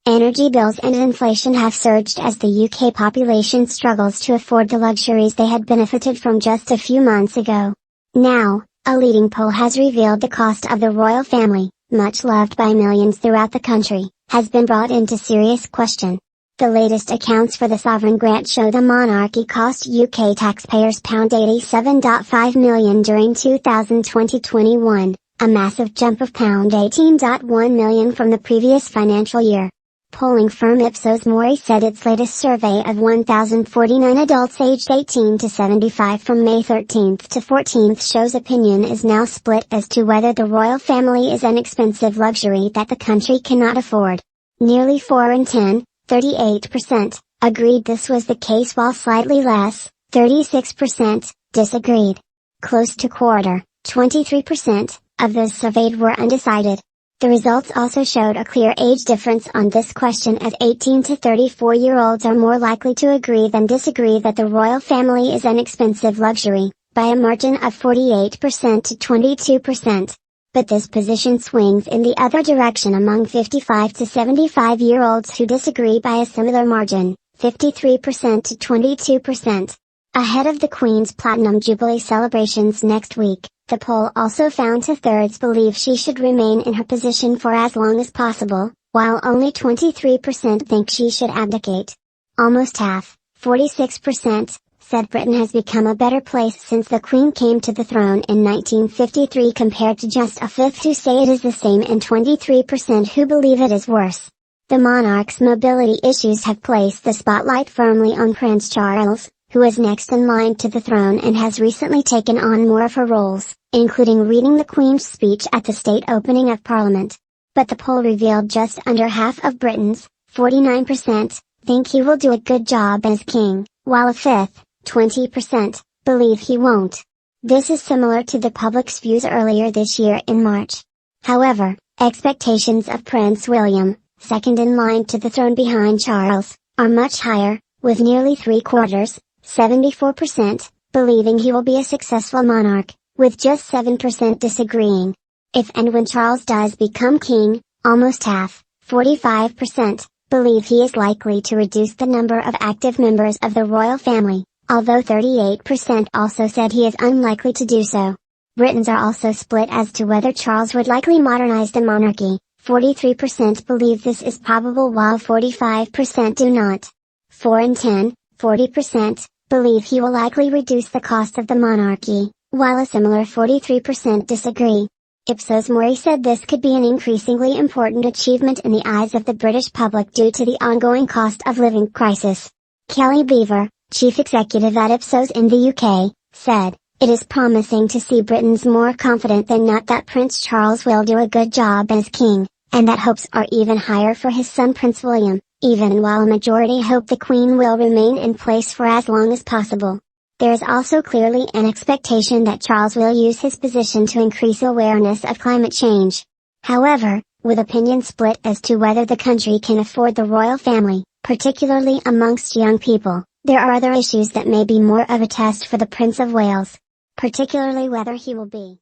Energy bills and inflation have surged as the UK population struggles to afford the luxuries they had benefited from just a few months ago. Now, a leading poll has revealed the cost of the royal family, much loved by millions throughout the country, has been brought into serious question. The latest accounts for the sovereign grant show the monarchy cost UK taxpayers £87.5 million during 2020-21, a massive jump of £18.1 million from the previous financial year. Polling firm Ipsos Mori said its latest survey of 1,049 adults aged 18 to 75 from May 13 to 14 shows opinion is now split as to whether the royal family is an expensive luxury that the country cannot afford. Nearly 4 in 10, 38%, agreed this was the case while slightly less, 36%, disagreed. Close to quarter, 23%, of those surveyed were undecided. The results also showed a clear age difference on this question as 18 to 34-year-olds are more likely to agree than disagree that the royal family is an expensive luxury, by a margin of 48% to 22%. But this position swings in the other direction among 55 to 75-year-olds who disagree by a similar margin, 53% to 22%. Ahead of the Queen's Platinum Jubilee celebrations next week, the poll also found 2/3 believe she should remain in her position for as long as possible, while only 23% think she should abdicate. Almost half, 46%, said Britain has become a better place since the Queen came to the throne in 1953 compared to just a fifth who say it is the same and 23% who believe it is worse. The monarch's mobility issues have placed the spotlight firmly on Prince Charles, who is next in line to the throne and has recently taken on more of her roles, including reading the Queen's speech at the state opening of Parliament. But the poll revealed just under half of Britons, 49%, think he will do a good job as king, while a fifth, 20%, believe he won't. This is similar to the public's views earlier this year in March. However, expectations of Prince William, second in line to the throne behind Charles, are much higher, with nearly 3/4, 74%, believing he will be a successful monarch, with just 7% disagreeing. If and when Charles does become king, almost half, 45%, believe he is likely to reduce the number of active members of the royal family, although 38% also said he is unlikely to do so. Britons are also split as to whether Charles would likely modernize the monarchy. 43% believe this is probable while 45% do not. 4 in 10, 40%, believe he will likely reduce the cost of the monarchy, while a similar 43% disagree. Ipsos Mori said this could be an increasingly important achievement in the eyes of the British public due to the ongoing cost of living crisis. Kelly Beaver, chief executive at Ipsos in the UK, said, "It is promising to see Britons more confident than not that Prince Charles will do a good job as king, and that hopes are even higher for his son Prince William, even while a majority hope the Queen will remain in place for as long as possible." There is also clearly an expectation that Charles will use his position to increase awareness of climate change. However, with opinion split as to whether the country can afford the royal family, particularly amongst young people, there are other issues that may be more of a test for the Prince of Wales. Particularly whether he will be